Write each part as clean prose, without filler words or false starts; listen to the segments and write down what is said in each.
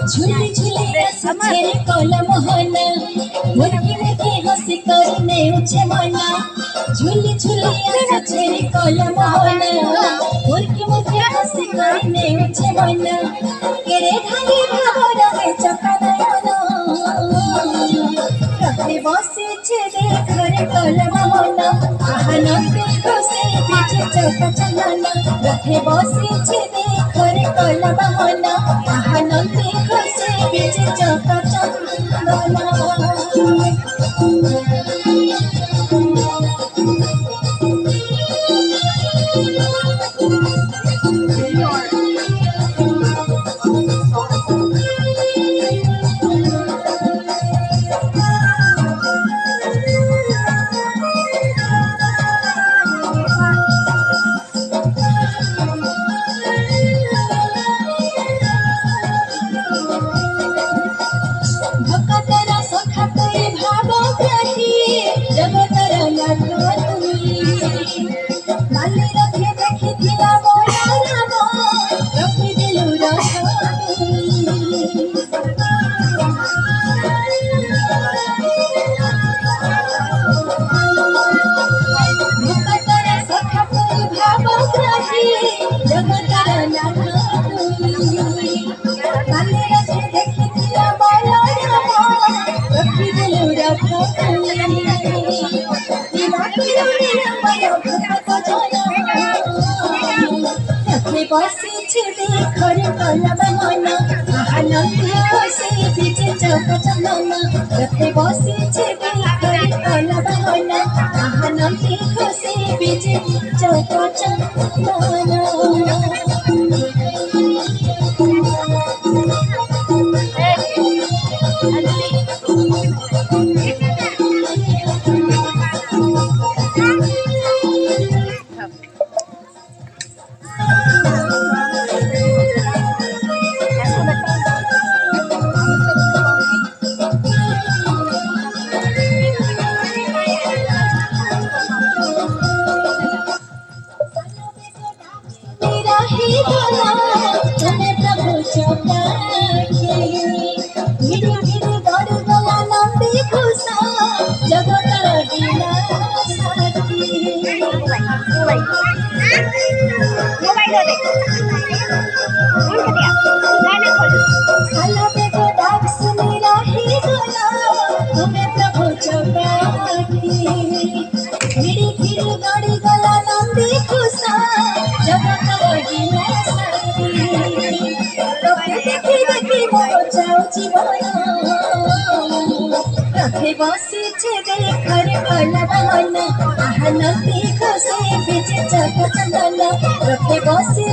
झूले झूले सचे कोला मोहना मुर्गी मुर्गी हंसी करने उछे मना झूले झूले सचे कोला मोहना मुर्गी मुर्गी हंसी करने उछे मना केरे धागे भावर में चकनायना रखे बसे छे घरे कोला मोहना आनंदे खुशी पीछे चौका चलाना रखे बसे छे घरे कोला मोहना आनंदे खुशी पीछे चौका चलाना बसे घर कला बहाना आनंद खुशी पीछे चौका चलाना रखे बसे घर कला बहाना आनंद खुशी पीछे चौका चलाना बसे घर कला बहाना आनंद खुशी पीछे चौका चलाना रखे बसे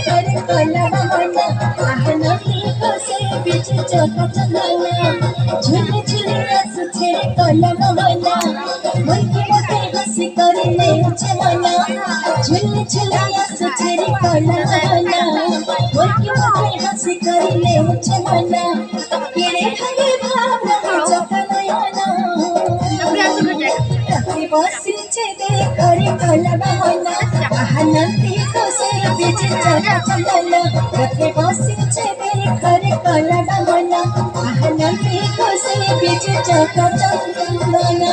घर कला बहाना आनंद खुशी पीछे चौका चलाना झूले झूले हंसे कला बहाना मुर्गी मुर्गी हंसी करने उछे मना झूले झूले हंसे कला बहाना मुर्गी मुर्गी हंसी करने उछे मना केरे धागे भावना बसे घर कला बहाना आनंद खुशी पीछे चौका चलाना रखे बसे घर कला बहाना आनंद खुशी पीछे चौका चलाना।